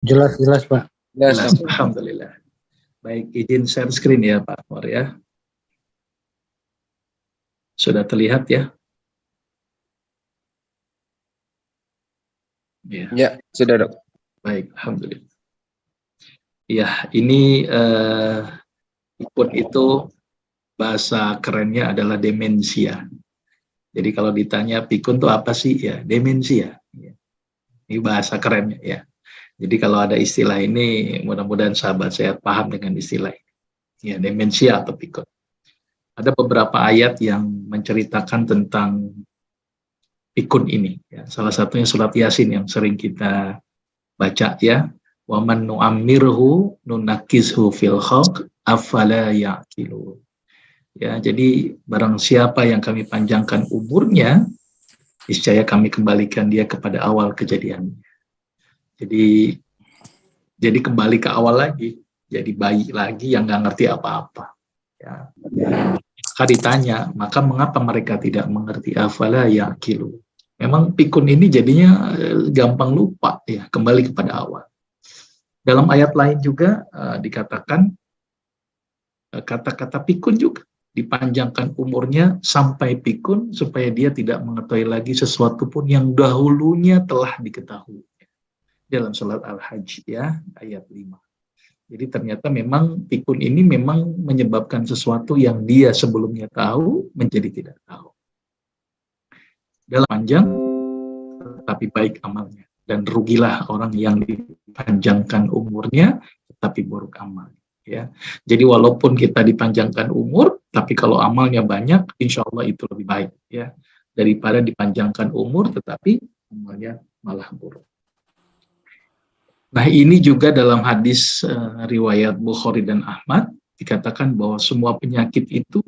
Jelas, jelas Pak. Jelas, alhamdulillah. Baik, izin share screen ya Pak Anwar ya. Sudah terlihat ya? Ya, sudah dok. Baik, alhamdulillah. Ya, ini pikun itu bahasa kerennya adalah demensia. Jadi kalau ditanya pikun itu apa sih? Ya, demensia. Ini bahasa kerennya ya. Jadi kalau ada istilah ini, mudah-mudahan sahabat saya paham dengan istilah ini. Ya, demensia atau pikun. Ada beberapa ayat yang menceritakan tentang pikun ini. Ya. Salah satunya surat Yasin yang sering kita baca ya. Wa man nu'ammirhu nunakizhu fil khalq afala ya'qilun. Ya, jadi barang siapa yang kami panjangkan umurnya, niscaya kami kembalikan dia kepada awal kejadiannya. Jadi kembali ke awal lagi, jadi bayi lagi yang nggak ngerti apa-apa. Ya. Maka ditanya, maka mengapa mereka tidak mengerti? Afala yaqilu. Memang pikun ini jadinya gampang lupa ya, kembali kepada awal. Dalam ayat lain juga dikatakan kata-kata pikun juga dipanjangkan umurnya sampai pikun supaya dia tidak mengetahui lagi sesuatu pun yang dahulunya telah diketahui. Dalam surat Al-Hajj ya, ayat 5. Jadi ternyata memang pikun ini memang menyebabkan sesuatu yang dia sebelumnya tahu menjadi tidak tahu. Dalam panjang tetapi baik amalnya, dan rugilah orang yang dipanjangkan umurnya tetapi buruk amalnya. Ya, jadi walaupun kita dipanjangkan umur, tapi kalau amalnya banyak, insya Allah itu lebih baik ya daripada dipanjangkan umur tetapi amalnya malah buruk. Nah, ini juga dalam hadis riwayat Bukhari dan Ahmad dikatakan bahwa semua penyakit itu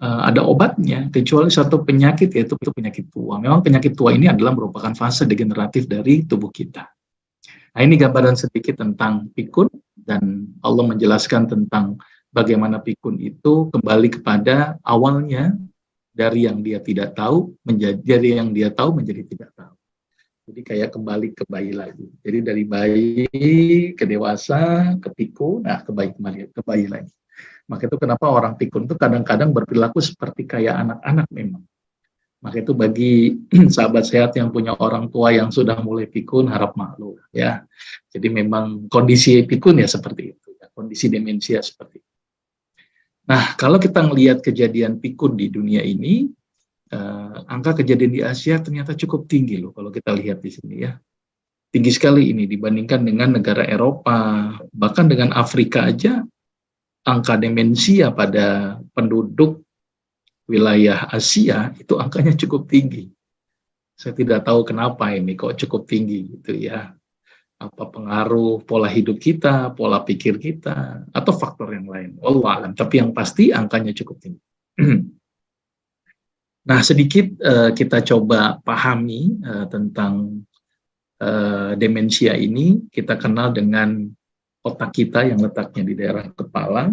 ada obatnya kecuali satu penyakit, yaitu penyakit tua. Memang penyakit tua ini adalah merupakan fase degeneratif dari tubuh kita. Nah, ini gambaran sedikit tentang pikun, dan Allah menjelaskan tentang bagaimana pikun itu kembali kepada awalnya, dari yang dia tidak tahu menjadi yang dia tahu menjadi tidak tahu. Jadi kayak kembali ke bayi lagi. Jadi dari bayi ke dewasa, ke pikun, nah ke bayi lagi. Maka itu kenapa orang pikun itu kadang-kadang berperilaku seperti kayak anak-anak memang. Maka itu bagi sahabat sehat yang punya orang tua yang sudah mulai pikun, harap maklum ya. Jadi memang kondisi pikun ya seperti itu, ya. Kondisi demensia seperti itu. Nah, kalau kita melihat kejadian pikun di dunia ini, angka kejadian di Asia ternyata cukup tinggi loh kalau kita lihat di sini ya. Tinggi sekali ini dibandingkan dengan negara Eropa, bahkan dengan Afrika aja angka demensia pada penduduk wilayah Asia itu angkanya cukup tinggi. Saya tidak tahu kenapa ini kok cukup tinggi gitu ya. Apa pengaruh pola hidup kita, pola pikir kita, atau faktor yang lain. Wallahu a'lam. Tapi yang pasti angkanya cukup tinggi. Nah, sedikit kita coba pahami tentang demensia ini. Kita kenal dengan otak kita yang letaknya di daerah kepala.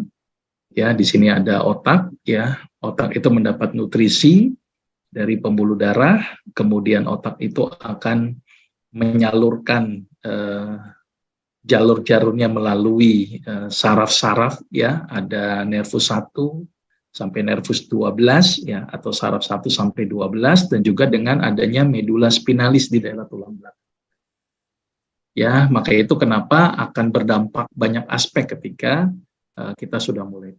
Ya, di sini ada otak. Ya, otak itu mendapat nutrisi dari pembuluh darah. Kemudian otak itu akan menyalurkan jalur-jalurnya melalui saraf-saraf. Ya, ada nervus 1 sampai nervus 12 ya, atau saraf 1 sampai 12, dan juga dengan adanya medula spinalis di daerah tulang belakang. Ya, maka itu kenapa akan berdampak banyak aspek ketika kita sudah mulai.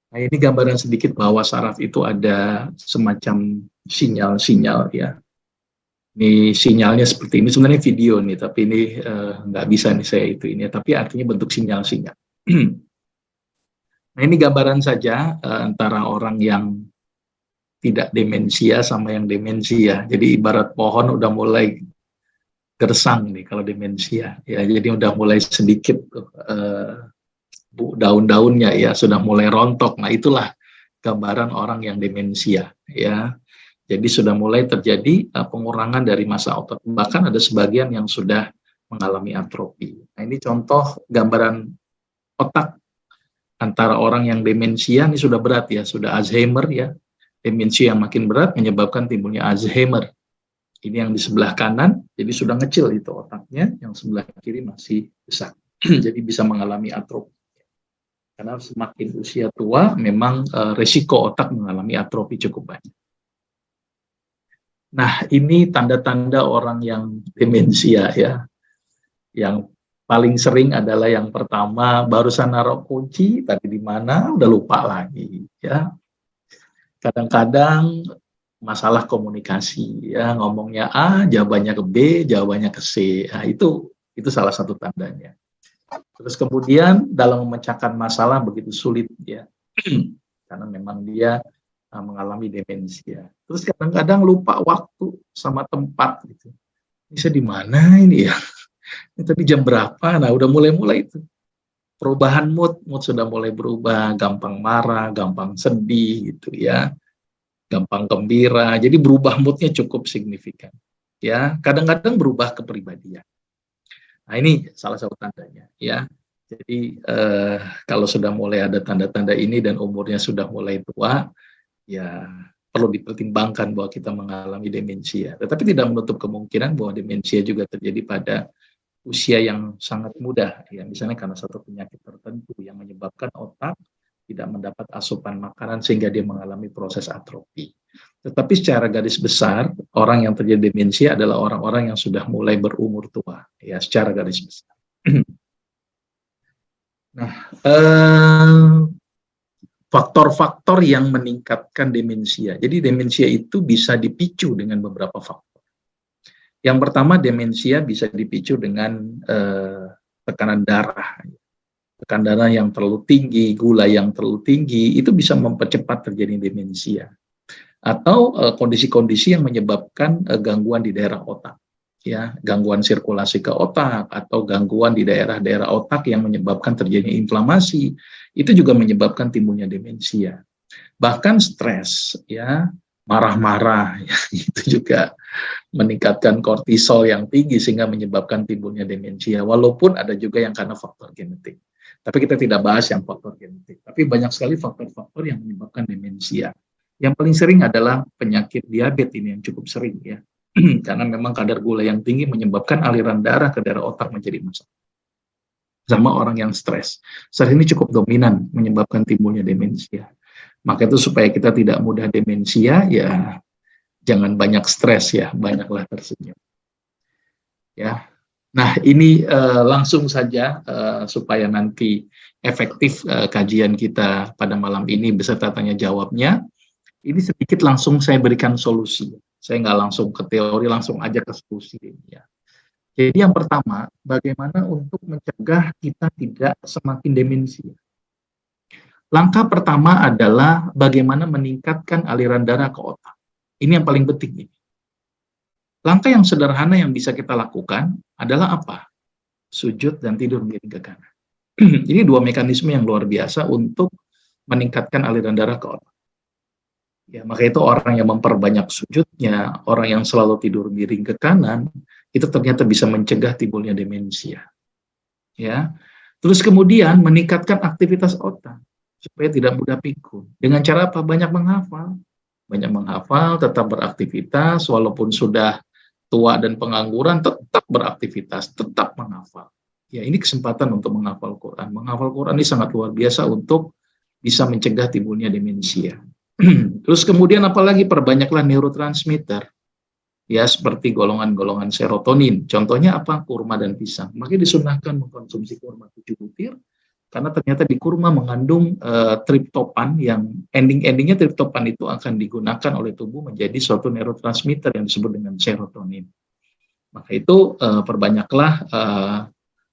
Nah, ini gambaran sedikit bahwa saraf itu ada semacam sinyal-sinyal ya. Ini sinyalnya seperti ini, sebenarnya video nih, tapi ini nggak bisa nih saya itu ini, tapi artinya bentuk sinyal-sinyal. Nah, ini gambaran saja antara orang yang tidak demensia sama yang demensia. Jadi ibarat pohon udah mulai gersang nih kalau demensia. Ya, jadi udah mulai sedikit daun-daunnya ya sudah mulai rontok. Nah, itulah gambaran orang yang demensia ya. Jadi sudah mulai terjadi pengurangan dari massa otot. Bahkan ada sebagian yang sudah mengalami atrofi. Nah, ini contoh gambaran otak antara orang yang demensia, ini sudah berat ya, sudah Alzheimer ya. Demensia yang makin berat menyebabkan timbulnya Alzheimer. Ini yang di sebelah kanan, jadi sudah ngecil itu otaknya, yang sebelah kiri masih besar. Jadi bisa mengalami atrofi. Karena semakin usia tua, memang resiko otak mengalami atrofi cukup banyak. Nah, ini tanda-tanda orang yang demensia ya. Yang paling sering adalah yang pertama, barusan naruh kunci, tadi di mana, udah lupa lagi ya. Kadang-kadang masalah komunikasi ya, ngomongnya A jawabannya ke B, jawabannya ke C. Nah, itu salah satu tandanya. Terus kemudian dalam memecahkan masalah begitu sulit ya. Karena memang dia mengalami demensia. Terus kadang-kadang lupa waktu sama tempat gitu. Ini saya di mana ini ya? Ini tadi jam berapa? Nah, udah mulai-mulai itu. Perubahan mood sudah mulai berubah, gampang marah, gampang sedih gitu ya. Gampang gembira, jadi berubah moodnya cukup signifikan. Ya, kadang-kadang berubah kepribadian. Nah, ini salah satu tandanya. Ya, jadi kalau sudah mulai ada tanda-tanda ini dan umurnya sudah mulai tua, ya perlu dipertimbangkan bahwa kita mengalami demensia. Tetapi tidak menutup kemungkinan bahwa demensia juga terjadi pada usia yang sangat muda. Ya, misalnya karena satu penyakit tertentu yang menyebabkan otak tidak mendapat asupan makanan sehingga dia mengalami proses atrofi. Tetapi secara garis besar, orang yang terjadi demensia adalah orang-orang yang sudah mulai berumur tua, ya secara garis besar. Nah, faktor-faktor yang meningkatkan demensia. Jadi demensia itu bisa dipicu dengan beberapa faktor. Yang pertama, demensia bisa dipicu dengan tekanan darah. Tekanan darah yang terlalu tinggi, gula yang terlalu tinggi, itu bisa mempercepat terjadi demensia. Atau kondisi-kondisi yang menyebabkan gangguan di daerah otak. Ya, gangguan sirkulasi ke otak, atau gangguan di daerah-daerah otak yang menyebabkan terjadinya inflamasi, itu juga menyebabkan timbulnya demensia. Bahkan stres, ya, marah-marah, ya, itu juga meningkatkan kortisol yang tinggi sehingga menyebabkan timbulnya demensia. Walaupun ada juga yang karena faktor genetik. Tapi kita tidak bahas yang faktor genetik. Tapi banyak sekali faktor-faktor yang menyebabkan demensia. Yang paling sering adalah penyakit diabetes ini yang cukup sering ya. Karena memang kadar gula yang tinggi menyebabkan aliran darah ke daerah otak menjadi masalah. Sama orang yang stres. Stres ini cukup dominan menyebabkan timbulnya demensia. Maka itu supaya kita tidak mudah demensia, ya jangan banyak stres ya, banyaklah tersenyum. Ya. Nah, ini langsung saja supaya nanti efektif kajian kita pada malam ini beserta tanya jawabnya. Ini sedikit langsung saya berikan solusi. Saya nggak langsung ke teori, langsung aja ke solusi. Ya. Jadi yang pertama, bagaimana untuk mencegah kita tidak semakin demensia. Langkah pertama adalah bagaimana meningkatkan aliran darah ke otak. Ini yang paling penting. Langkah yang sederhana yang bisa kita lakukan adalah apa? Sujud dan tidur miring ke kanan. Ini dua mekanisme yang luar biasa untuk meningkatkan aliran darah ke otak. Ya, maka itu orang yang memperbanyak sujudnya, orang yang selalu tidur miring ke kanan, itu ternyata bisa mencegah timbulnya demensia. Ya. Terus kemudian meningkatkan aktivitas otak supaya tidak mudah pikun. Dengan cara apa? Banyak menghafal. Banyak menghafal, tetap beraktivitas, walaupun sudah tua dan pengangguran, tetap beraktivitas, tetap menghafal. Ya, ini kesempatan untuk menghafal Quran. Menghafal Quran ini sangat luar biasa untuk bisa mencegah timbulnya demensia. Terus kemudian apalagi perbanyaklah neurotransmitter. Ya, seperti golongan-golongan serotonin. Contohnya apa? Kurma dan pisang. Makanya disunahkan mengkonsumsi kurma 7 butir, karena ternyata di kurma mengandung triptopan yang ending-endingnya triptopan itu akan digunakan oleh tubuh menjadi suatu neurotransmitter yang disebut dengan serotonin. Maka itu perbanyaklah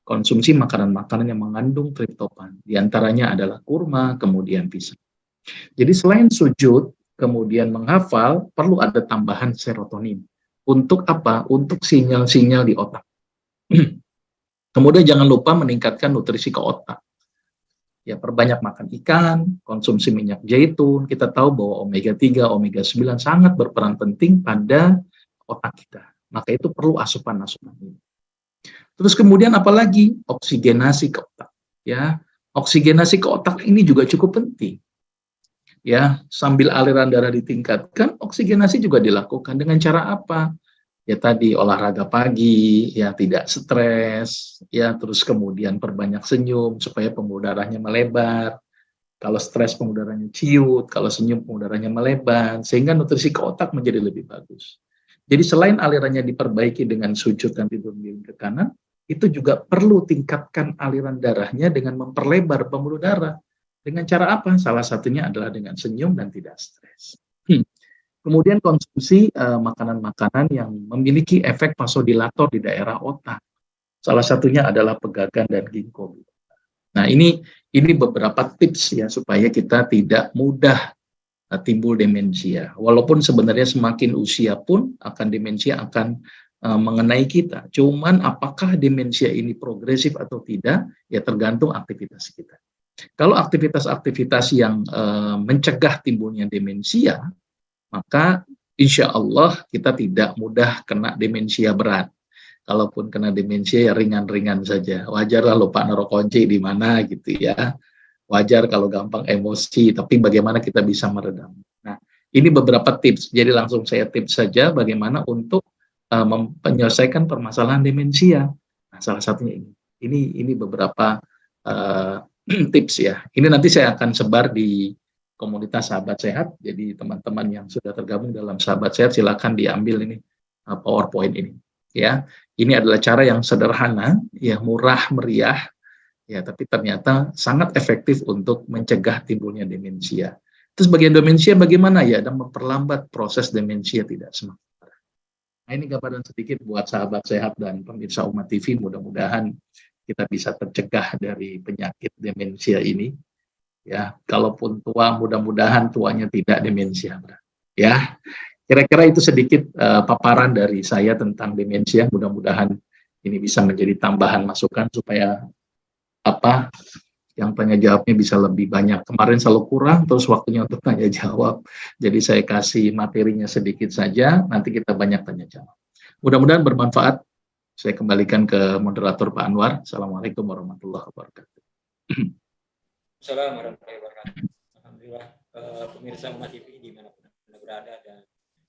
konsumsi makanan-makanan yang mengandung triptopan. Di antaranya adalah kurma, kemudian pisang. Jadi selain sujud, kemudian menghafal, perlu ada tambahan serotonin. Untuk apa? Untuk sinyal-sinyal di otak. Kemudian jangan lupa meningkatkan nutrisi ke otak. Ya, perbanyak makan ikan, konsumsi minyak zaitun. Kita tahu bahwa omega 3, omega 9 sangat berperan penting pada otak kita. Maka itu perlu asupan-asupan ini. Terus kemudian apalagi? Oksigenasi ke otak. Ya, oksigenasi ke otak ini juga cukup penting. Ya, sambil aliran darah ditingkatkan, oksigenasi juga dilakukan dengan cara apa? Ya tadi olahraga pagi, ya tidak stres, ya terus kemudian perbanyak senyum supaya pembuluh darahnya melebar. Kalau stres pembuluh darahnya ciut, kalau senyum pembuluh darahnya melebar, sehingga nutrisi ke otak menjadi lebih bagus. Jadi selain alirannya diperbaiki dengan sujud dan tidur miring ke kanan, itu juga perlu tingkatkan aliran darahnya dengan memperlebar pembuluh darah. Dengan cara apa? Salah satunya adalah dengan senyum dan tidak stres. Kemudian konsumsi makanan-makanan yang memiliki efek vasodilator di daerah otak. Salah satunya adalah pegagan dan ginkgo. Nah, ini beberapa tips ya supaya kita tidak mudah timbul demensia. Walaupun sebenarnya semakin usia pun akan demensia akan mengenai kita. Cuman apakah demensia ini progresif atau tidak, ya tergantung aktivitas kita. Kalau aktivitas-aktivitas yang mencegah timbulnya demensia, maka insya Allah kita tidak mudah kena demensia berat. Kalaupun kena demensia ya ringan-ringan saja. Wajar lah lupa naruh kunci di mana gitu ya. Wajar kalau gampang emosi, tapi bagaimana kita bisa meredam. Nah, ini beberapa tips. Jadi langsung saya tips saja bagaimana untuk menyelesaikan permasalahan demensia. Nah, salah satunya ini. Ini beberapa tips ya. Ini nanti saya akan sebar di komunitas Sahabat Sehat. Jadi teman-teman yang sudah tergabung dalam Sahabat Sehat silakan diambil ini PowerPoint ini. Ya, ini adalah cara yang sederhana, ya murah meriah, ya tapi ternyata sangat efektif untuk mencegah timbulnya demensia. Terus bagian demensia bagaimana ya? Dan memperlambat proses demensia tidak semakin parah. Nah, ini gambaran sedikit buat Sahabat Sehat dan pemirsa Umat TV. Mudah-mudahan kita bisa tercegah dari penyakit demensia ini. Ya, kalaupun tua, mudah-mudahan tuanya tidak demensia. Ya, kira-kira itu sedikit paparan dari saya tentang demensia. Mudah-mudahan ini bisa menjadi tambahan masukan supaya apa yang tanya jawabnya bisa lebih banyak. Kemarin selalu kurang, terus waktunya untuk tanya jawab. Jadi saya kasih materinya sedikit saja, nanti kita banyak tanya jawab. Mudah-mudahan bermanfaat. Saya kembalikan ke moderator Pak Anwar. Assalamualaikum warahmatullahi wabarakatuh. Assalamualaikum warahmatullahi wabarakatuh. Alhamdulillah pemirsa Umat TV dimanapun Anda berada dan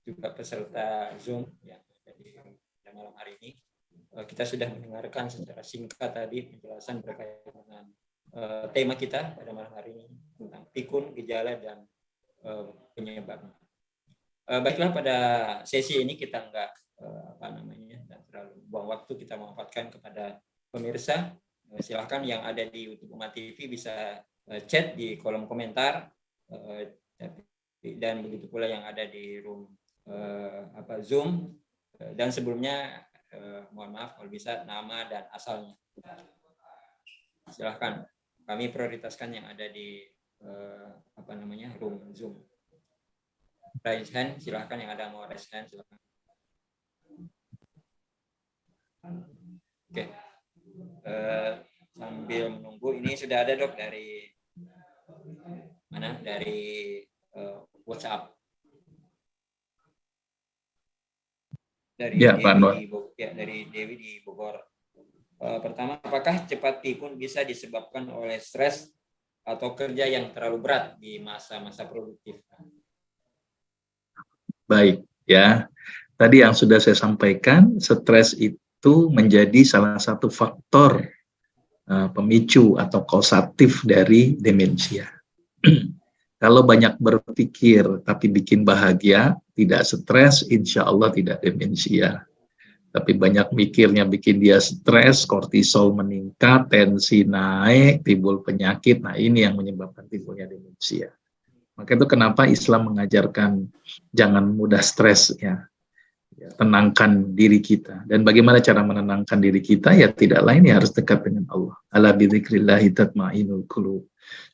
juga peserta Zoom yang ada di malam hari ini. Kita sudah mendengarkan secara singkat tadi penjelasan berkaitan dengan tema kita pada malam hari ini tentang pikun, gejala, dan penyebabnya. Baiklah, pada sesi ini kita nggak terlalu buang waktu, kita memanfaatkan kepada pemirsa. Silahkan yang ada di YouTube Umat TV bisa chat di kolom komentar, dan begitu pula yang ada di room Zoom, dan sebelumnya mohon maaf kalau bisa nama dan asalnya. Silahkan, kami prioritaskan yang ada di room Zoom. Raise hand, silahkan yang ada mau raise hand, silahkan. Oke. Sambil menunggu, ini sudah ada Dok dari mana? Dari WhatsApp. Dari ya, dari Dewi di Bogor. Pertama, apakah cepat pikun bisa disebabkan oleh stres atau kerja yang terlalu berat di masa-masa produktif? Baik, ya. Tadi yang sudah saya sampaikan, stres itu menjadi salah satu faktor pemicu atau kausatif dari demensia. Kalau banyak berpikir tapi bikin bahagia, tidak stres, insya Allah tidak demensia. Tapi banyak mikirnya bikin dia stres, kortisol meningkat, tensi naik, timbul penyakit. Nah, ini yang menyebabkan timbulnya demensia. Maka itu kenapa Islam mengajarkan jangan mudah stres ya. Tenangkan diri kita. Dan bagaimana cara menenangkan diri kita? Ya tidak lain ya harus dekat dengan Allah. Ala bidzikrillahi tatma'innul qulub.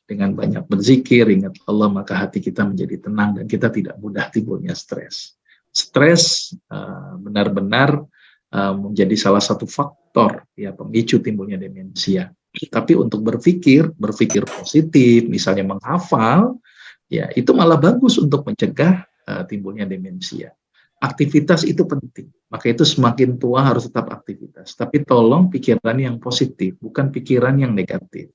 Dengan banyak berzikir, ingat Allah, maka hati kita menjadi tenang dan kita tidak mudah timbulnya stres. Stres benar-benar menjadi salah satu faktor ya pemicu timbulnya demensia. Tapi untuk berpikir positif, misalnya menghafal, ya itu malah bagus untuk mencegah timbulnya demensia. Aktivitas itu penting, maka itu semakin tua harus tetap aktivitas. Tapi tolong pikiran yang positif, bukan pikiran yang negatif.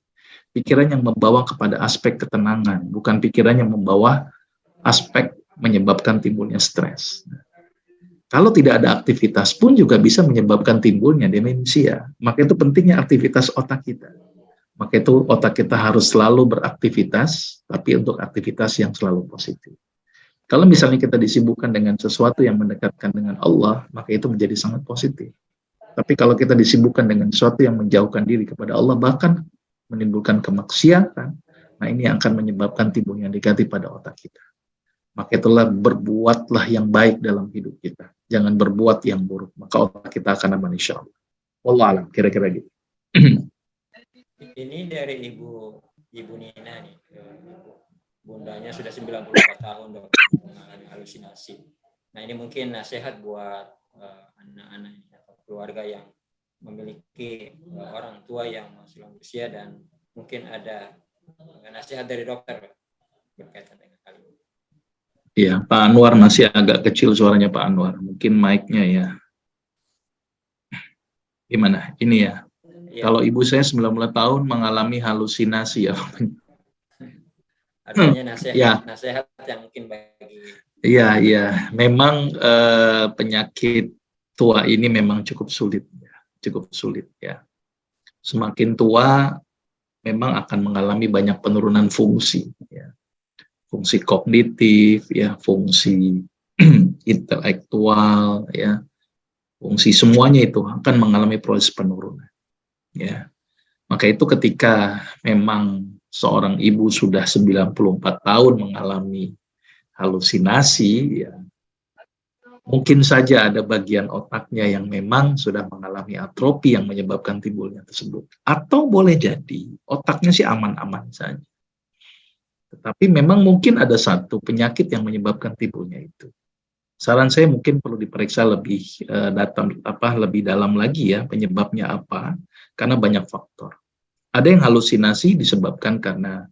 Pikiran yang membawa kepada aspek ketenangan, bukan pikiran yang membawa aspek menyebabkan timbulnya stres. Kalau tidak ada aktivitas pun juga bisa menyebabkan timbulnya demensia. Maka itu pentingnya aktivitas otak kita. Maka itu otak kita harus selalu beraktivitas, tapi untuk aktivitas yang selalu positif. Kalau misalnya kita disibukkan dengan sesuatu yang mendekatkan dengan Allah, maka itu menjadi sangat positif. Tapi kalau kita disibukkan dengan sesuatu yang menjauhkan diri kepada Allah, bahkan menimbulkan kemaksiatan, nah ini akan menyebabkan timbulnya negatif pada otak kita. Maka itulah berbuatlah yang baik dalam hidup kita. Jangan berbuat yang buruk. Maka otak kita akan aman insya Allah. Wallah alam, kira-kira gitu. Ini dari Ibu Nina nih. Bundanya sudah 94 tahun dok, mengalami halusinasi. Nah ini mungkin nasihat buat anak-anak atau keluarga yang memiliki orang tua yang masih usia, dan mungkin ada nasihat dari dokter berkaitan dengan hal ini. Ya, Pak Anwar masih agak kecil suaranya Pak Anwar. Mungkin mic-nya ya. Gimana? Ini ya. Kalau ibu saya 90 tahun mengalami halusinasi ya. Artinya nasihat yang mungkin bagi. Iya. Memang penyakit tua ini memang cukup sulit ya. Semakin tua memang akan mengalami banyak penurunan fungsi ya. Fungsi kognitif ya, fungsi intelektual ya. Fungsi semuanya itu akan mengalami proses penurunan ya. Maka itu ketika memang seorang ibu sudah 94 tahun mengalami halusinasi, ya, mungkin saja ada bagian otaknya yang memang sudah mengalami atrofi yang menyebabkan timbulnya tersebut. Atau boleh jadi otaknya sih aman-aman saja. Tetapi memang mungkin ada satu penyakit yang menyebabkan timbulnya itu. Saran saya mungkin perlu diperiksa lebih lebih dalam lagi ya, penyebabnya apa, karena banyak faktor. Ada yang halusinasi disebabkan karena,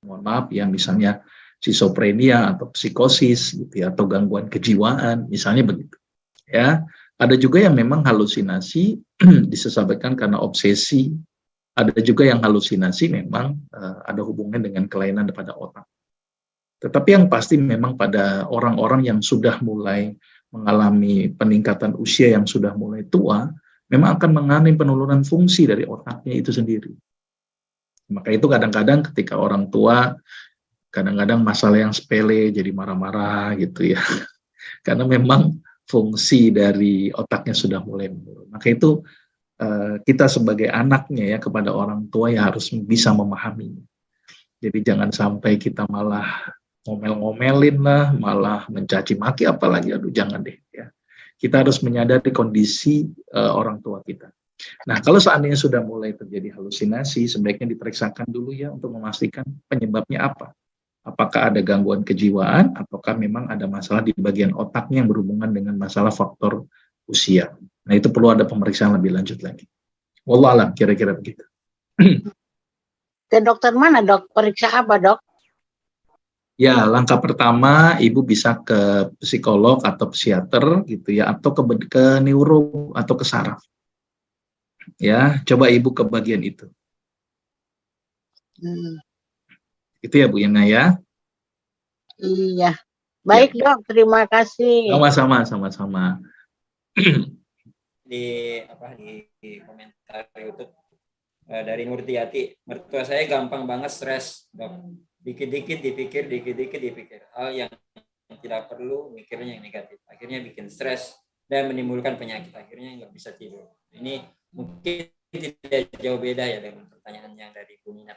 mohon maaf ya, misalnya skizofrenia atau psikosis gitu ya, atau gangguan kejiwaan, misalnya begitu. Ya, ada juga yang memang halusinasi disebabkan karena obsesi. Ada juga yang halusinasi memang ada hubungan dengan kelainan pada otak. Tetapi yang pasti memang pada orang-orang yang sudah mulai mengalami peningkatan usia yang sudah mulai tua, memang akan mengalami penurunan fungsi dari otaknya itu sendiri. Maka itu kadang-kadang ketika orang tua, kadang-kadang masalah yang sepele jadi marah-marah gitu ya. Karena memang fungsi dari otaknya sudah mulai menurun. Maka itu kita sebagai anaknya ya, kepada orang tua ya harus bisa memahami. Jadi jangan sampai kita malah ngomel-ngomelin lah, malah mencaci maki, apalagi aduh jangan deh ya. Kita harus menyadari kondisi orang tua kita. Nah, kalau seandainya sudah mulai terjadi halusinasi, sebaiknya diperiksakan dulu ya untuk memastikan penyebabnya apa. Apakah ada gangguan kejiwaan, ataukah memang ada masalah di bagian otaknya yang berhubungan dengan masalah faktor usia. Nah, itu perlu ada pemeriksaan lebih lanjut lagi. Wallah alam, kira-kira begitu. Ke dokter mana dok? Periksa apa dok? Ya, langkah pertama ibu bisa ke psikolog atau psikiater gitu ya, atau ke neuro atau ke saraf. Ya, coba ibu ke bagian itu. Itu ya Bu Yana ya. Iya. Baik ya. Dok, terima kasih. Sama-sama. Di komentar YouTube dari Nurtiati, mertua saya gampang banget stres, dok. Dikit-dikit dipikir. Hal yang tidak perlu, mikirnya yang negatif. Akhirnya bikin stres dan menimbulkan penyakit. Akhirnya nggak bisa tidur. Ini mungkin tidak jauh beda ya dengan pertanyaan yang dari Bu Nina.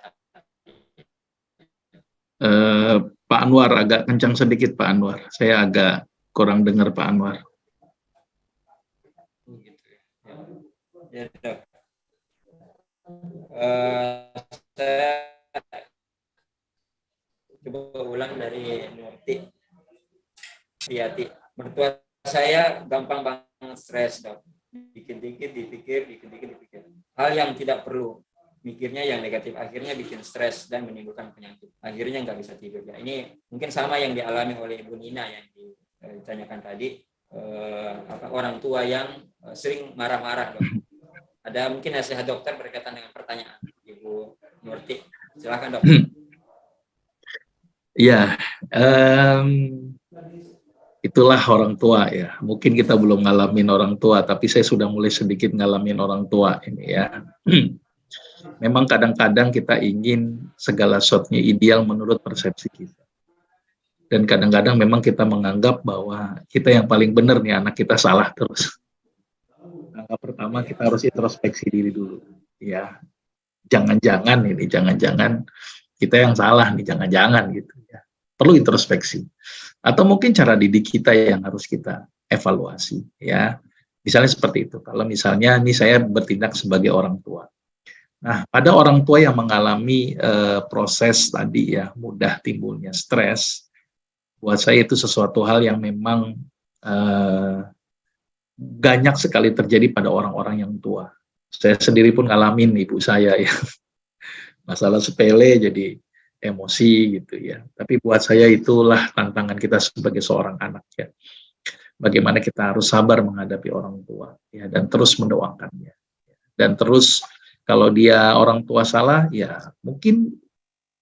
Pak Anwar agak kencang sedikit Pak Anwar. Saya agak kurang dengar Pak Anwar. Ya, dok. Saya coba ulang dari Nurti. Mertua saya gampang banget stres, dok. Dikit-dikit dipikir. Hal yang tidak perlu, mikirnya yang negatif, akhirnya bikin stres dan menimbulkan penyakit. Akhirnya nggak bisa tidur. Ya, ini mungkin sama yang dialami oleh Ibu Nina yang ditanyakan tadi, orang tua yang sering marah-marah, dok. Ada mungkin nasihat dokter berkaitan dengan pertanyaan Ibu Nurti. Silakan, dok. Ya, itulah orang tua ya. Mungkin kita belum ngalamin orang tua, tapi saya sudah mulai sedikit ngalamin orang tua ini ya. Memang kadang-kadang kita ingin segala sesuatunya ideal menurut persepsi kita. Dan kadang-kadang memang kita menganggap bahwa kita yang paling benar nih, anak kita salah terus. Langkah pertama kita harus introspeksi diri dulu. Ya, jangan-jangan kita yang salah nih, jangan-jangan gitu ya. Perlu introspeksi. Atau mungkin cara didik kita yang harus kita evaluasi ya. Misalnya seperti itu. Kalau misalnya nih saya bertindak sebagai orang tua. Nah, pada orang tua yang mengalami proses tadi ya, mudah timbulnya stres, buat saya itu sesuatu hal yang memang banyak sekali terjadi pada orang-orang yang tua. Saya sendiri pun ngalamin ibu saya ya, masalah sepele jadi emosi gitu ya. Tapi buat saya itulah tantangan kita sebagai seorang anak ya. Bagaimana kita harus sabar menghadapi orang tua ya, dan terus mendoakannya. Dan terus kalau dia orang tua salah ya mungkin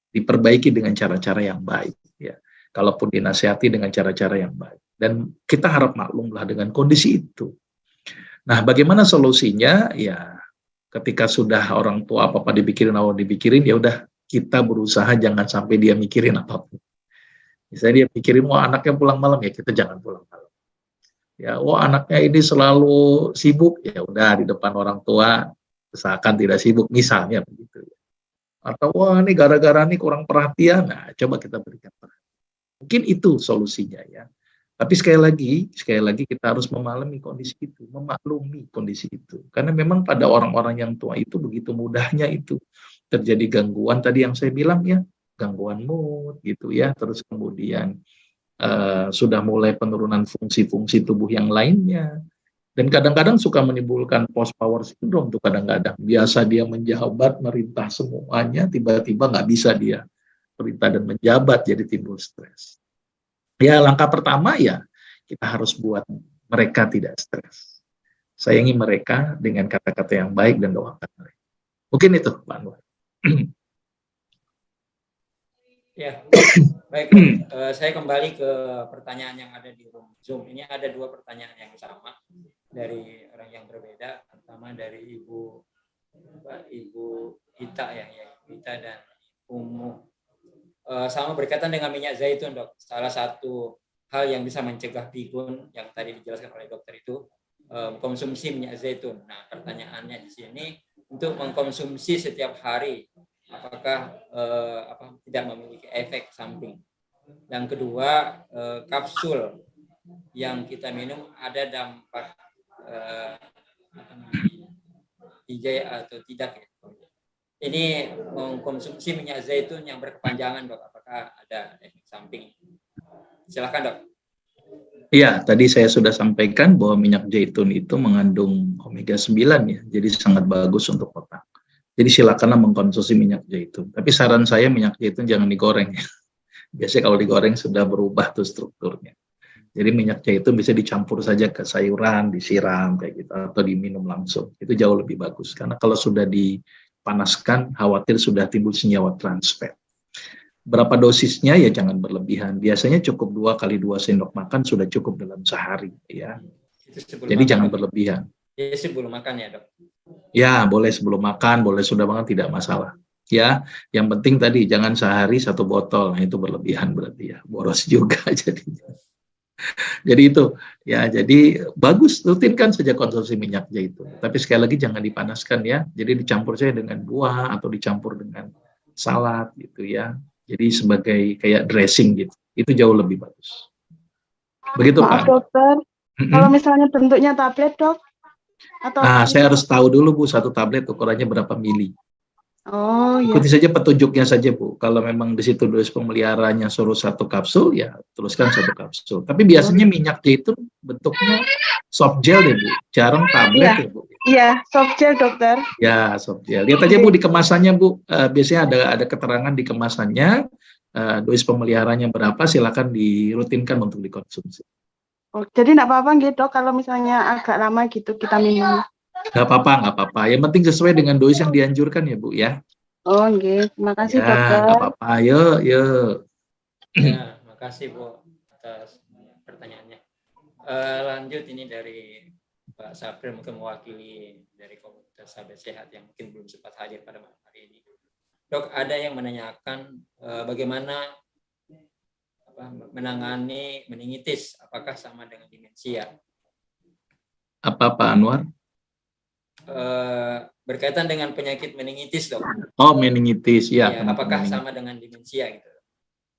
diperbaiki dengan cara-cara yang baik ya. Kalaupun dinasihati dengan cara-cara yang baik. Dan kita harap maklumlah dengan kondisi itu. Nah, bagaimana solusinya? Ya, ketika sudah orang tua apa-apa dipikirin, ya udah kita berusaha jangan sampai dia mikirin apapun. Misalnya dia pikirin, wah anaknya pulang malam, ya kita jangan pulang malam. Ya, wah anaknya ini selalu sibuk, ya udah di depan orang tua usahakan tidak sibuk, misalnya begitu. Atau wah ini gara-gara ini kurang perhatian, nah coba kita berikan perhatian. Mungkin itu solusinya ya. Tapi sekali lagi kita harus memahami kondisi itu, memaklumi kondisi itu. Karena memang pada orang-orang yang tua itu begitu mudahnya itu terjadi gangguan tadi yang saya bilang ya, gangguan mood gitu ya, terus kemudian sudah mulai penurunan fungsi-fungsi tubuh yang lainnya. Dan kadang-kadang suka menimbulkan post power syndrome tuh kadang-kadang. Biasa dia menjabat, merintah semuanya, tiba-tiba nggak bisa dia perintah dan menjabat, jadi timbul stres. Ya langkah pertama ya kita harus buat mereka tidak stres. Sayangi mereka dengan kata-kata yang baik dan doakan mereka. Mungkin itu Pak Anwar. Ya, baik. Saya kembali ke pertanyaan yang ada di room Zoom. Ini ada dua pertanyaan yang sama dari orang yang berbeda. Pertama dari Ibu Ita ya, Ita dan Umu. Sama berkaitan dengan minyak zaitun, Dok. Salah satu hal yang bisa mencegah pikun yang tadi dijelaskan oleh dokter itu konsumsi minyak zaitun. Nah, pertanyaannya di sini untuk mengkonsumsi setiap hari apakah tidak memiliki efek samping. Yang kedua, kapsul yang kita minum ada dampak hijau atau tidak ya? Ini mengkonsumsi minyak zaitun yang berkepanjangan, Dok, apakah ada efek samping? Silakan, Dok. Iya, tadi saya sudah sampaikan bahwa minyak zaitun itu mengandung omega 9 ya, jadi sangat bagus untuk otak. Jadi silakanlah mengkonsumsi minyak zaitun. Tapi saran saya minyak zaitun jangan digoreng ya. Biasanya kalau digoreng sudah berubah tuh strukturnya. Jadi minyak zaitun bisa dicampur saja ke sayuran, disiram kayak gitu, atau diminum langsung. Itu jauh lebih bagus. Karena kalau sudah dipanaskan, khawatir sudah timbul senyawa trans fat. Berapa dosisnya ya jangan berlebihan. Biasanya cukup 2 kali 2 sendok makan sudah cukup dalam sehari ya. Jadi jangan berlebihan. Ya, sebelum makan ya, Dok. Ya, boleh sebelum makan, boleh sudah makan tidak masalah. Ya, yang penting tadi jangan sehari 1 botol. Nah, itu berlebihan berarti ya. Boros juga jadinya. Jadi itu ya, jadi bagus rutinkan saja konsumsi minyak zaitun. Tapi sekali lagi jangan dipanaskan ya. Jadi dicampur saja dengan buah atau dicampur dengan salad gitu ya. Jadi sebagai kayak dressing gitu. Itu jauh lebih bagus. Begitu Maaf, Pak. Dokter. Kalau misalnya bentuknya tablet, Dok? Atau saya harus tahu dulu Bu, 1 tablet ukurannya berapa mili. Oh, Ikuti ya. saja petunjuknya saja Bu. Kalau memang di situ dosis pemeliharaannya suruh 1 kapsul, ya teruskan 1 kapsul. Tapi biasanya minyak zaitun bentuknya soft gel deh Bu, jarang tablet ya Bu. Iya, soft gel, Dokter. Ya, soft gel. Lihat aja Bu di kemasannya Bu. Biasanya ada keterangan di kemasannya, dosis pemeliharaannya berapa, silakan dirutinkan untuk dikonsumsi. Oh, jadi enggak apa-apa gitu, Dok, kalau misalnya agak lama gitu kita minum. Nggak apa-apa. Yang penting sesuai dengan dosis yang dianjurkan ya Bu ya. Oh, nggih. Terima kasih, Ya, Dokter. nggak apa-apa. Yuk. Ya, makasih Bu atas pertanyaannya. Lanjut ini dari Pak Sapril, mungkin mewakili dari komunitas sahabat sehat yang mungkin belum sempat hadir pada malam hari ini. Dok, ada yang menanyakan bagaimana menangani meningitis, apakah sama dengan demensia? Apa Pak Anwar? Berkaitan dengan penyakit meningitis, Dok. Oh, meningitis, ya. Ya, apakah sama dengan demensia gitu?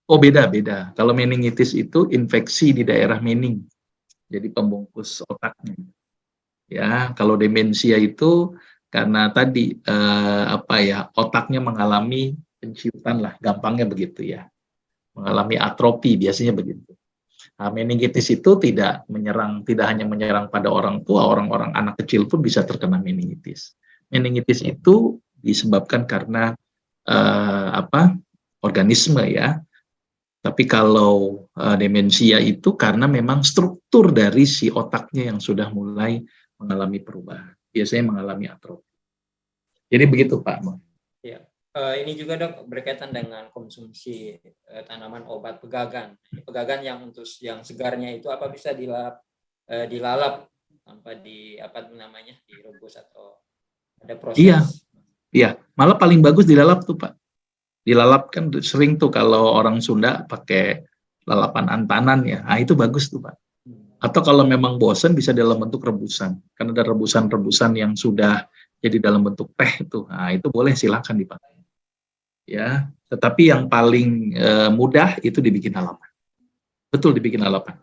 Oh, beda-beda. Kalau meningitis itu infeksi di daerah mening, jadi pembungkus otaknya. Ya, kalau demensia itu karena tadi otaknya mengalami penciutan lah, gampangnya begitu ya, mengalami atrofi biasanya begitu. Nah, meningitis itu tidak hanya menyerang pada orang tua, orang-orang anak kecil pun bisa terkena meningitis. Meningitis itu disebabkan karena organisme ya. Tapi kalau demensia itu karena memang struktur dari si otaknya yang sudah mulai mengalami perubahan. Biasanya mengalami atrofi. Jadi begitu Pak. Ya. Ini juga Dok berkaitan dengan konsumsi tanaman obat pegagan. Pegagan yang untuk yang segarnya itu apa bisa dilalap tanpa direbus atau ada proses? Iya. Malah paling bagus dilalap tuh Pak. Dilalap kan sering tuh kalau orang Sunda pakai lalapan antanan ya. Nah, itu bagus tuh Pak. Atau kalau memang bosan bisa dalam bentuk rebusan. Karena ada rebusan-rebusan yang sudah jadi dalam bentuk teh itu. Nah, itu boleh silakan dipakai. Ya, tetapi yang paling mudah itu dibikin lalapan. Betul, dibikin lalapan.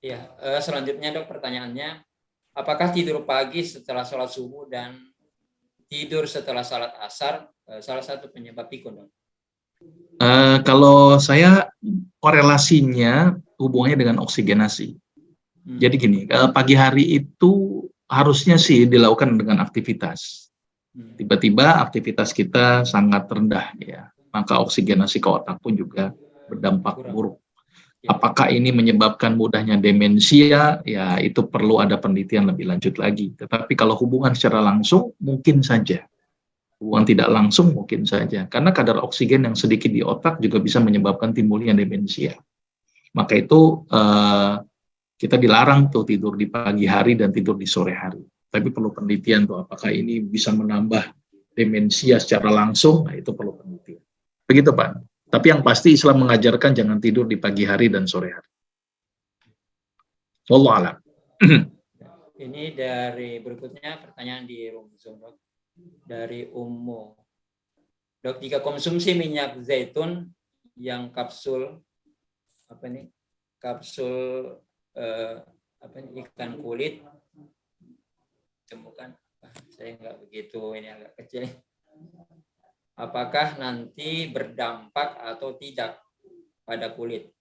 Ya, selanjutnya Dok pertanyaannya, apakah tidur pagi setelah sholat subuh dan tidur setelah sholat asar salah satu penyebab pikun, Dok? Kalau saya korelasinya hubungannya dengan oksigenasi. Jadi gini, pagi hari itu harusnya sih dilakukan dengan aktivitas. Tiba-tiba aktivitas kita sangat rendah ya, maka oksigenasi ke otak pun juga berdampak buruk. Apakah ini menyebabkan mudahnya demensia? Ya, itu perlu ada penelitian lebih lanjut lagi. Tetapi kalau hubungan secara langsung, mungkin saja. Hubungan tidak langsung, mungkin saja. Karena kadar oksigen yang sedikit di otak juga bisa menyebabkan timbulnya demensia. Maka itu kita dilarang tuh tidur di pagi hari dan tidur di sore hari. Tapi perlu penelitian tuh, apakah ini bisa menambah demensia secara langsung? Nah, itu perlu penelitian. Begitu Pak. Tapi yang pasti Islam mengajarkan jangan tidur di pagi hari dan sore hari. Wallahu a'lam. Ini dari berikutnya pertanyaan di room Zoom, Dok. Dari Ummu. Dok, jika konsumsi minyak zaitun yang kapsul ikan kulit temukan, saya nggak begitu, ini agak kecil. Apakah nanti berdampak atau tidak pada kulit?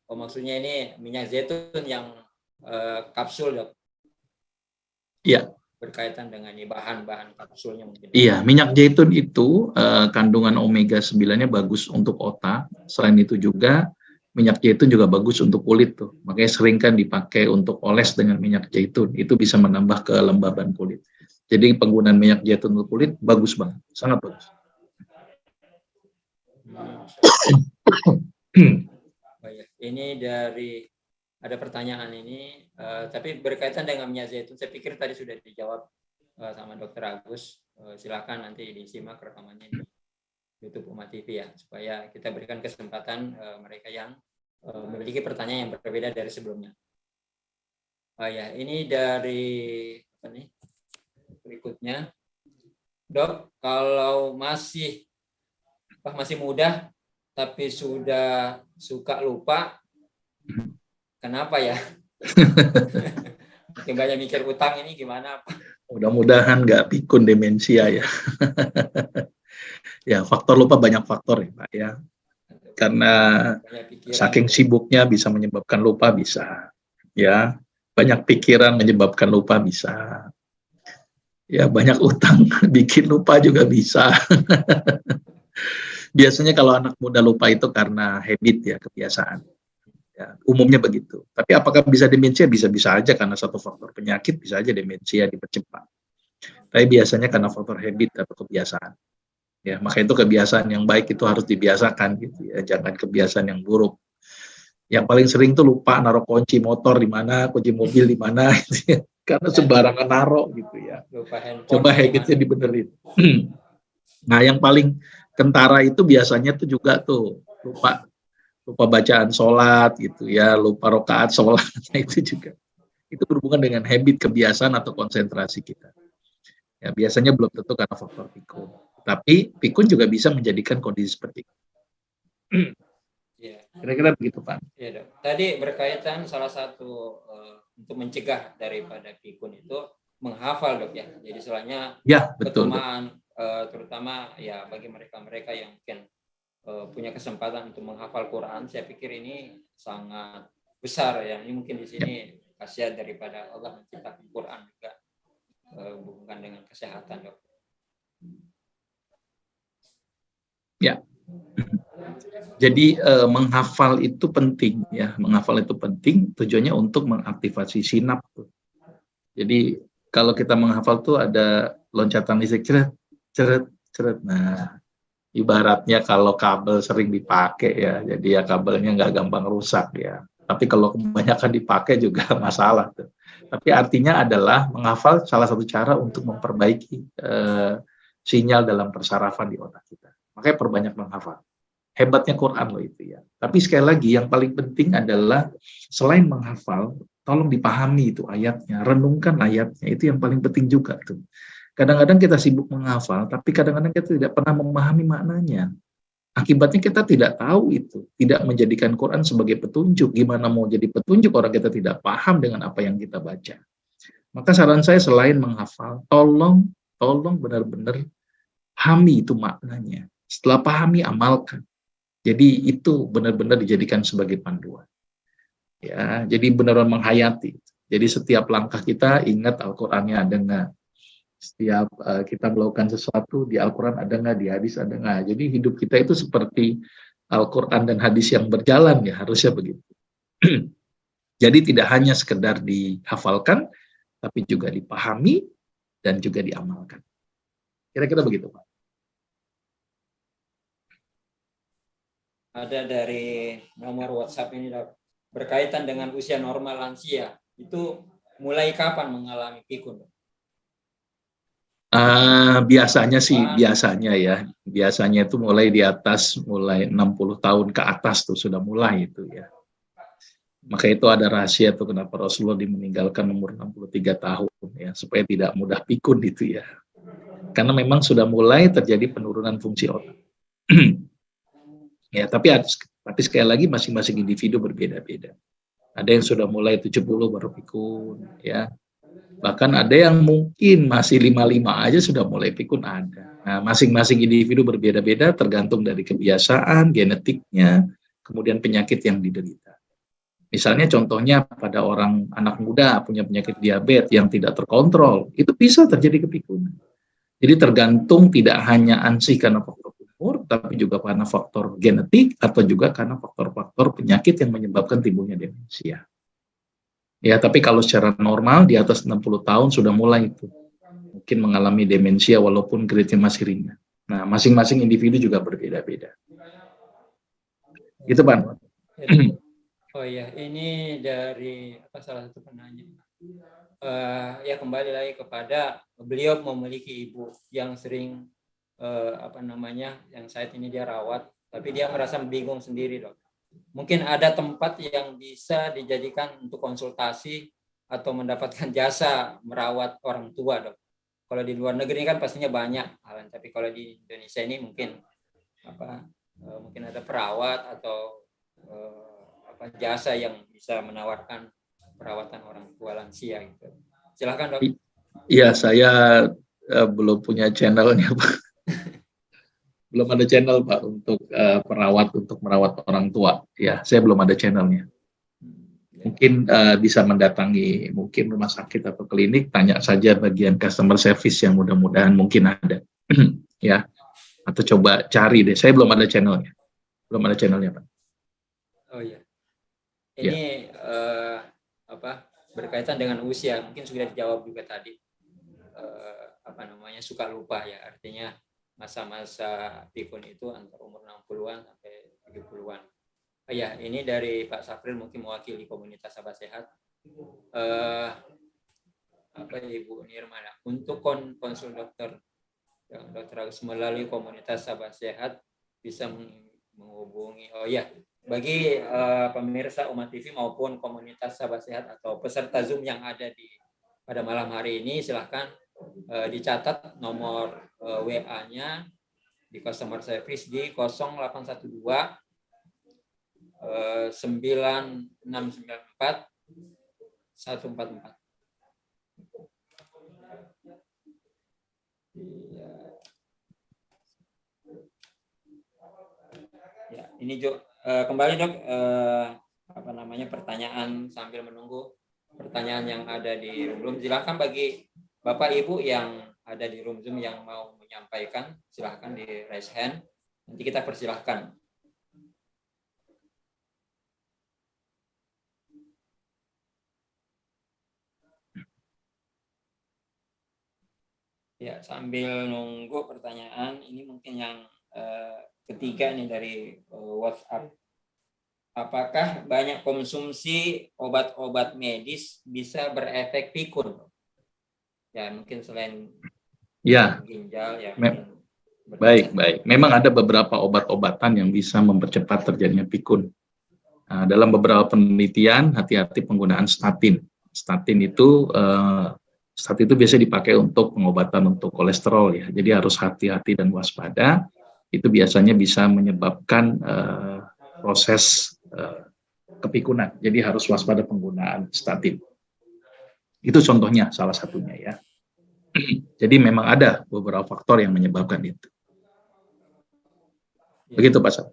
Oh, maksudnya ini minyak zaitun yang kapsul, Dok? Iya. Berkaitan dengan bahan-bahan kapsulnya mungkin. Iya, minyak zaitun itu kandungan omega 9-nya bagus untuk otak. Selain itu juga minyak zaitun juga bagus untuk kulit tuh. Makanya sering kan dipakai untuk oles dengan minyak zaitun. Itu bisa menambah kelembaban kulit. Jadi penggunaan minyak zaitun untuk kulit bagus banget, sangat bagus. Ini ada pertanyaan ini, tapi berkaitan dengan minyak zaitun. Saya pikir tadi sudah dijawab sama Dr. Agus. Silakan nanti disimak rekamannya di YouTube Umat TV ya, supaya kita berikan kesempatan mereka yang memiliki pertanyaan yang berbeda dari sebelumnya. Ini dari berikutnya, Dok, kalau masih muda tapi sudah suka lupa, kenapa ya? Mungkin banyak mikir utang, ini gimana? Mudah-mudahan nggak pikun demensia ya. Ya, faktor lupa banyak faktor ya Pak ya. Karena saking sibuknya bisa menyebabkan lupa, bisa. Ya, banyak pikiran menyebabkan lupa, bisa. Ya, banyak utang bikin lupa juga bisa. Biasanya kalau anak muda lupa itu karena habit ya, kebiasaan. Ya, umumnya begitu. Tapi apakah bisa demensia? Bisa-bisa aja karena satu faktor penyakit, bisa aja demensia dipercepat. Tapi biasanya karena faktor habit atau kebiasaan. Ya, maka itu kebiasaan yang baik itu harus dibiasakan gitu ya, jangan kebiasaan yang buruk. Yang paling sering tuh lupa naruh kunci motor di mana, kunci mobil di mana, gitu ya. Karena sembarangan naruh gitu ya. Lupa handphone Coba di mana. habitsnya dibenerin. Nah, yang paling kentara itu biasanya tuh juga tuh lupa lupa bacaan sholat gitu ya, lupa rokaat sholatnya itu juga. Itu berhubungan dengan habit, kebiasaan atau konsentrasi kita. Ya, biasanya belum tentu karena faktor pikun. Tapi pikun juga bisa menjadikan kondisi seperti itu. Iya. Kira-kira begitu, Pak. Iya, Dok. Tadi berkaitan salah satu untuk mencegah daripada pikun itu menghafal, Dok ya. Jadi istilahnya Ya, betul. ketumaan terutama ya bagi mereka-mereka yang mungkin punya kesempatan untuk menghafal Quran, saya pikir ini sangat besar ya. Ini mungkin di sini khasiat daripada Allah menciptakan Quran juga bukan dengan kesehatan, Dok. Ya. Jadi menghafal itu penting ya, menghafal itu penting tujuannya untuk mengaktifasi sinap. Jadi kalau kita menghafal tuh ada loncatan listrik ceret ceret ceret. Nah, ibaratnya kalau kabel sering dipakai ya, jadi ya kabelnya nggak gampang rusak ya. Tapi kalau kebanyakan dipakai juga masalah tuh. Tapi artinya adalah menghafal salah satu cara untuk memperbaiki sinyal dalam persarafan di otak kita. Makanya perbanyak menghafal. Hebatnya Quran loh itu ya. Tapi sekali lagi yang paling penting adalah selain menghafal, tolong dipahami itu ayatnya, renungkan ayatnya, itu yang paling penting juga tuh. Kadang-kadang kita sibuk menghafal, tapi kadang-kadang kita tidak pernah memahami maknanya. Akibatnya kita tidak tahu itu, tidak menjadikan Quran sebagai petunjuk. Gimana mau jadi petunjuk orang kita tidak paham dengan apa yang kita baca. Maka saran saya selain menghafal, tolong benar-benar pahami itu maknanya. Setelah pahami, amalkan. Jadi itu benar-benar dijadikan sebagai panduan. Ya, jadi benar-benar menghayati. Jadi setiap langkah kita ingat Al-Qur'annya ada nggak? Setiap kita melakukan sesuatu di Al-Quran ada nggak, di hadis ada nggak. Jadi hidup kita itu seperti Al-Quran dan hadis yang berjalan ya, harusnya begitu. Jadi tidak hanya sekedar dihafalkan, tapi juga dipahami dan juga diamalkan. Kira-kira begitu, Pak. Ada dari nomor WhatsApp ini, Dok, berkaitan dengan usia normal lansia, itu mulai kapan mengalami pikun, Dok? Biasanya sih, biasanya itu mulai di atas, mulai 60 tahun ke atas tuh sudah mulai itu ya. Maka itu ada rahasia tuh kenapa Rasulullah meninggalkan umur 63 tahun ya, supaya tidak mudah pikun itu ya. Karena memang sudah mulai terjadi penurunan fungsi otak. Ya, tapi sekali lagi masing-masing individu berbeda-beda. Ada yang sudah mulai 70 baru pikun ya. Bahkan ada yang mungkin masih 55 aja sudah mulai pikun ada. Nah, masing-masing individu berbeda-beda tergantung dari kebiasaan, genetiknya, kemudian penyakit yang diderita. Misalnya contohnya pada orang anak muda punya penyakit diabetes yang tidak terkontrol, itu bisa terjadi kepikunan. Jadi tergantung tidak hanya ansih karena faktor umur, tapi juga karena faktor genetik atau juga karena faktor-faktor penyakit yang menyebabkan timbulnya demensia. Ya, tapi kalau secara normal di atas 60 tahun sudah mulai itu mungkin mengalami demensia walaupun grade-nya masih ringan. Nah, masing-masing individu juga berbeda-beda. Itu, Pak. Oh iya, ini dari salah satu penanya. Ya kembali lagi kepada beliau memiliki ibu yang sering yang saat ini dia rawat, tapi dia merasa bingung sendiri, Dok. Mungkin ada tempat yang bisa dijadikan untuk konsultasi atau mendapatkan jasa merawat orang tua, Dok. Kalau di luar negeri kan pastinya banyak, tapi kalau di Indonesia ini mungkin mungkin ada perawat atau jasa yang bisa menawarkan perawatan orang tua lansia gitu. Silakan, Dok. Iya, saya belum punya channelnya, Pak. Belum ada channel, Pak, untuk perawat untuk merawat orang tua. Ya, saya belum ada channelnya. Mungkin bisa mendatangi mungkin rumah sakit atau klinik, tanya saja bagian customer service yang mudah-mudahan mungkin ada. Ya, atau coba cari deh. Saya belum ada channelnya. Belum ada channelnya, Pak. Oh iya. Ini berkaitan dengan usia, mungkin sudah dijawab juga tadi. Suka lupa ya, artinya masa-masa pikun itu antara umur 60-an sampai 70-an. Ya, ini dari Pak Safril mungkin mewakili komunitas sahabat sehat. Ibu Nirmana, untuk konsul dokter yang dokter harus melalui komunitas sahabat sehat bisa menghubungi. Oh ya, bagi pemirsa Umat TV maupun komunitas sahabat sehat atau peserta Zoom yang ada pada malam hari ini, silahkan dicatat nomor WA-nya di customer service di 0812 9694 144. Ya, ini kembali dok, pertanyaan sambil menunggu pertanyaan yang ada di room. Silakan bagi Bapak Ibu yang ada di room Zoom yang mau menyampaikan, silahkan di raise hand. Nanti kita persilahkan. Ya, sambil nunggu pertanyaan, ini mungkin yang ketiga nih dari WhatsApp. Apakah banyak konsumsi obat-obat medis bisa berefek pikun? Ya, mungkin selain ginjal ya. Baik. Memang ada beberapa obat-obatan yang bisa mempercepat terjadinya pikun. Nah, dalam beberapa penelitian, hati-hati penggunaan statin. Statin itu biasa dipakai untuk pengobatan untuk kolesterol ya. Jadi harus hati-hati dan waspada. Itu biasanya bisa menyebabkan proses kepikunan. Jadi harus waspada penggunaan statin. Itu contohnya, salah satunya ya. Jadi memang ada beberapa faktor yang menyebabkan itu. Begitu Pak Sab.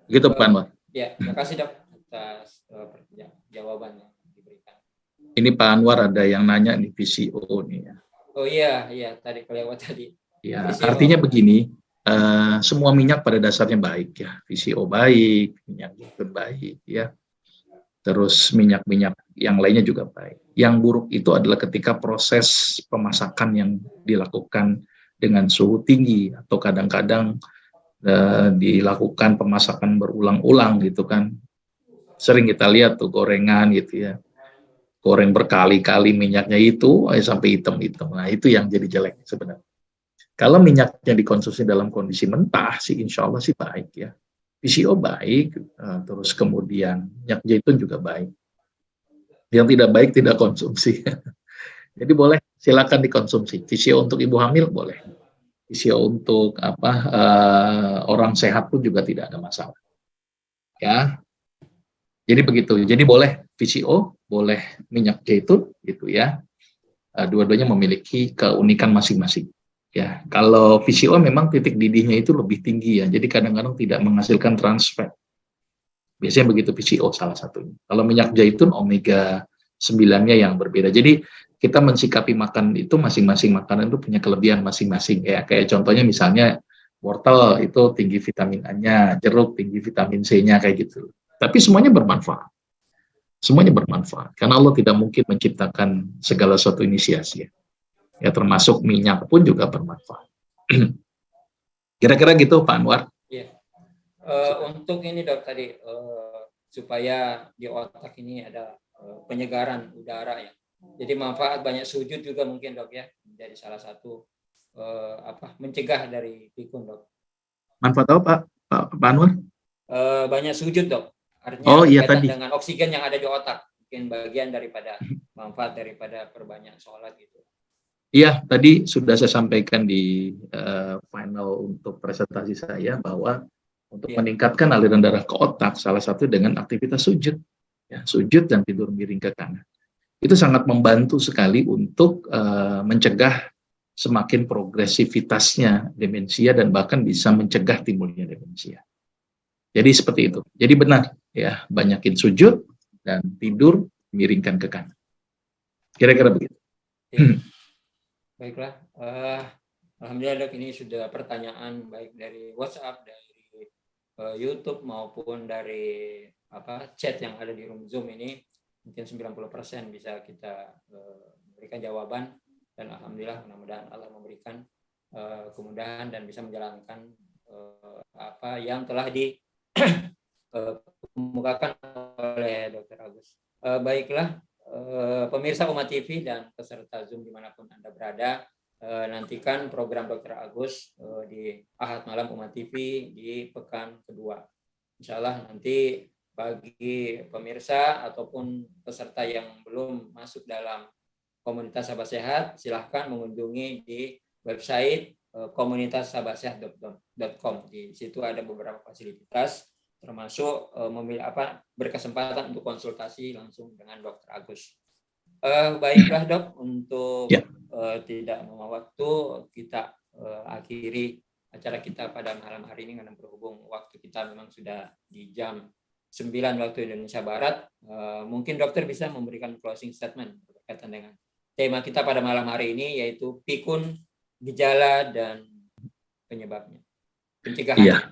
Begitu Pak Anwar. Ya, terima kasih dok atas jawaban yang diberikan. Ini Pak Anwar ada yang nanya nih VCO nih ya. Oh iya, tadi kelewat tadi. Ya, artinya begini, semua minyak pada dasarnya baik ya, VCO baik, minyak zaitun baik ya, terus minyak-minyak yang lainnya juga baik. Yang buruk itu adalah ketika proses pemasakan yang dilakukan dengan suhu tinggi atau kadang-kadang dilakukan pemasakan berulang-ulang gitu kan. Sering kita lihat tuh gorengan gitu ya, goreng berkali-kali minyaknya itu sampai hitam-hitam. Nah itu yang jadi jelek sebenarnya. Kalau minyaknya dikonsumsi dalam kondisi mentah sih insya Allah sih baik ya. VCO baik, terus kemudian minyak zaitun juga baik. Yang tidak baik tidak konsumsi. Jadi boleh silakan dikonsumsi. VCO untuk ibu hamil boleh. VCO untuk orang sehat pun juga tidak ada masalah. Ya. Jadi begitu. Jadi boleh VCO, boleh minyak zaitun gitu ya. Dua-duanya memiliki keunikan masing-masing. Ya, kalau VCO memang titik didihnya itu lebih tinggi ya, jadi kadang-kadang tidak menghasilkan trans fat. Biasanya begitu VCO salah satunya. Kalau minyak zaitun omega 9-nya yang berbeda. Jadi kita mensikapi makan itu masing-masing makanan itu punya kelebihan masing-masing ya. Kayak contohnya misalnya wortel itu tinggi vitamin A-nya, jeruk tinggi vitamin C-nya kayak gitu. Tapi semuanya bermanfaat. Semuanya bermanfaat karena Allah tidak mungkin menciptakan segala sesuatu ini sia-sia. Ya termasuk minyak pun juga bermanfaat. Kira-kira gitu Pak Anwar. Iya. Untuk ini dok tadi supaya di otak ini ada penyegaran udara ya. Jadi manfaat banyak sujud juga mungkin dok ya. Jadi salah satu mencegah dari pikun dok. Manfaat apa Pak Anwar? Banyak sujud dok. Artinya tadi dengan oksigen yang ada di otak. Mungkin bagian daripada manfaat daripada perbanyak sholat gitu. Iya, tadi sudah saya sampaikan di final untuk presentasi saya bahwa untuk meningkatkan aliran darah ke otak, salah satu dengan aktivitas sujud. Ya, sujud dan tidur miring ke kanan. Itu sangat membantu sekali untuk mencegah semakin progresivitasnya demensia dan bahkan bisa mencegah timbulnya demensia. Jadi seperti itu. Jadi benar, ya banyakin sujud dan tidur miringkan ke kanan. Kira-kira begitu. Baiklah, alhamdulillah dok ini sudah pertanyaan baik dari WhatsApp, dari YouTube maupun dari chat yang ada di room Zoom ini mungkin 90% bisa kita berikan jawaban dan alhamdulillah mudah-mudahan Allah memberikan kemudahan dan bisa menjalankan apa yang telah dikemukakan oleh Dr. Agus. Baiklah, pemirsa Umat TV dan peserta Zoom dimanapun Anda berada, nantikan program Dr. Agus di Ahad Malam Umat TV di pekan kedua. Insya Allah nanti bagi pemirsa ataupun peserta yang belum masuk dalam komunitas sahabat sehat, silahkan mengunjungi di website komunitassahabatsehat.com. Di situ ada beberapa fasilitas, termasuk berkesempatan untuk konsultasi langsung dengan Dr. Agus. Baiklah Dok, untuk tidak memakan waktu, kita akhiri acara kita pada malam hari ini karena berhubung waktu kita memang sudah di jam 9 waktu Indonesia Barat. Mungkin dokter bisa memberikan closing statement berkaitan dengan tema kita pada malam hari ini, yaitu pikun, gejala dan penyebabnya, pencegahan. Iya.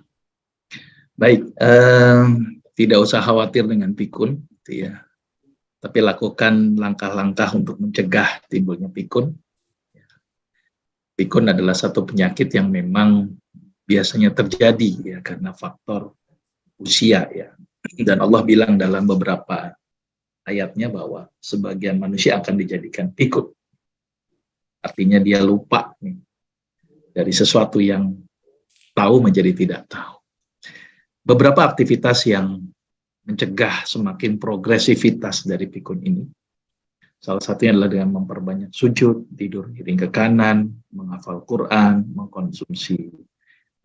Baik, tidak usah khawatir dengan pikun, gitu ya. Tapi lakukan langkah-langkah untuk mencegah timbulnya pikun. Pikun adalah satu penyakit yang memang biasanya terjadi ya karena faktor usia ya. Dan Allah bilang dalam beberapa ayatnya bahwa sebagian manusia akan dijadikan pikun. Artinya dia lupa nih, dari sesuatu yang tahu menjadi tidak tahu. Beberapa aktivitas yang mencegah semakin progresivitas dari pikun ini, salah satunya adalah dengan memperbanyak sujud, tidur miring ke kanan, menghafal Quran, mengkonsumsi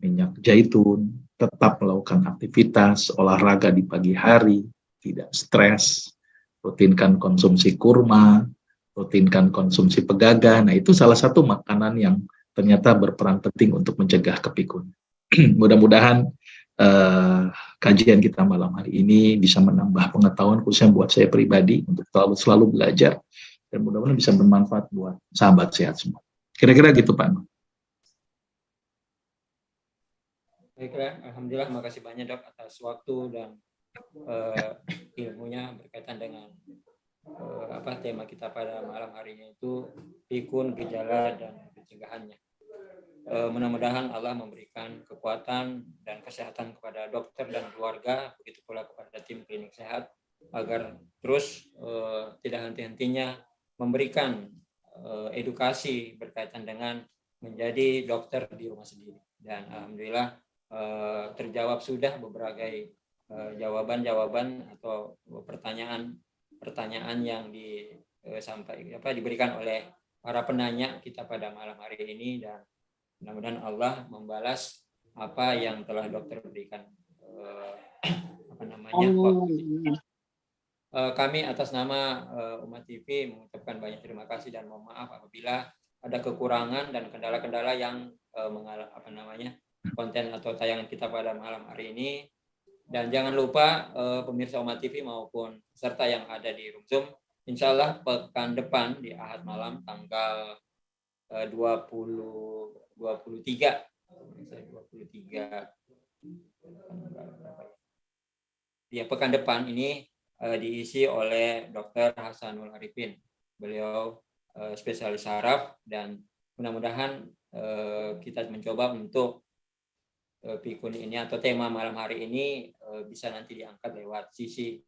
minyak zaitun, tetap melakukan aktivitas, olahraga di pagi hari, tidak stres, rutinkan konsumsi kurma, rutinkan konsumsi pegagan. Nah, itu salah satu makanan yang ternyata berperan penting untuk mencegah kepikun. Mudah-mudahan kajian kita malam hari ini bisa menambah pengetahuan khususnya buat saya pribadi untuk selalu belajar, dan mudah-mudahan bisa bermanfaat buat sahabat sehat semua. Kira-kira gitu Pak. Baiklah, alhamdulillah, makasih banyak Dok atas waktu dan ilmunya berkaitan dengan tema kita pada malam hari ini, itu pikun, gejala dan pencegahannya. Mudah-mudahan Allah memberikan kekuatan dan kesehatan kepada dokter dan keluarga, begitu pula kepada tim klinik sehat, agar terus tidak henti-hentinya memberikan edukasi berkaitan dengan menjadi dokter di rumah sendiri. Dan alhamdulillah terjawab sudah beberapa jawaban-jawaban atau pertanyaan yang diberikan oleh para penanya kita pada malam hari ini, dan mudah-mudahan Allah membalas apa yang telah dokter berikan. Kami atas nama Umat TV mengucapkan banyak terima kasih dan mohon maaf apabila ada kekurangan dan kendala-kendala yang konten atau tayangan kita pada malam hari ini. Dan jangan lupa pemirsa Umat TV maupun peserta yang ada di room Zoom, insya Allah pekan depan di Ahad malam tanggal 23 ya, pekan depan ini diisi oleh Dr. Hasanul Arifin. Beliau spesialis saraf, dan mudah-mudahan kita mencoba untuk pikun ini atau tema malam hari ini bisa nanti diangkat lewat sisi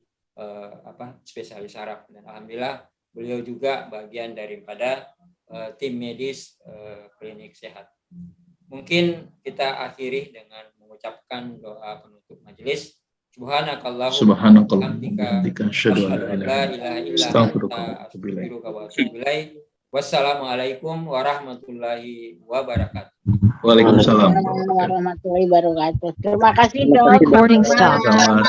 spesialis saraf. Dan alhamdulillah beliau juga bagian daripada tim medis klinik sehat. Mungkin kita akhiri dengan mengucapkan doa penutup majelis. Subhanakallahumma wa bihamdika asyhadu an la ilaha illa anta astaghfiruka wa atubu ilaik. Wassalamualaikum warahmatullahi wabarakatuh. Waalaikumsalam warahmatullahi wabarakatuh. Terima kasih Dok.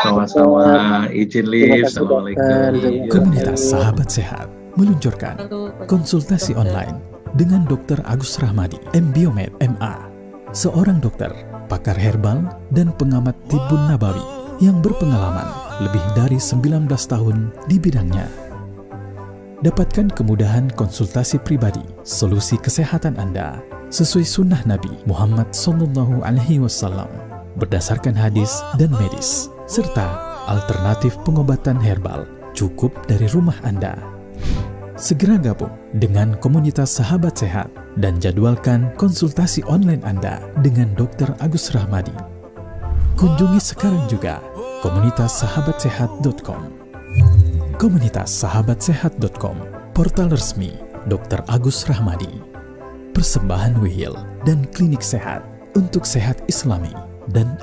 Sama-sama. Izin live. Assalamualaikum. Komunitas Sahabat Sehat meluncurkan konsultasi online dengan Dr. Agus Rahmadi, MBiomed, MA, seorang dokter, pakar herbal, dan pengamat tibbun nabawi yang berpengalaman lebih dari 19 tahun di bidangnya. Dapatkan kemudahan konsultasi pribadi, solusi kesehatan Anda sesuai sunnah Nabi Muhammad SAW berdasarkan hadis dan medis, serta alternatif pengobatan herbal cukup dari rumah Anda. Segera gabung dengan komunitas Sahabat Sehat dan jadwalkan konsultasi online Anda dengan Dr. Agus Rahmadi. Kunjungi sekarang juga komunitassahabatsehat.com. Komunitassahabatsehat.com, portal resmi Dr. Agus Rahmadi. Persembahan Wihil dan Klinik Sehat untuk sehat Islami dan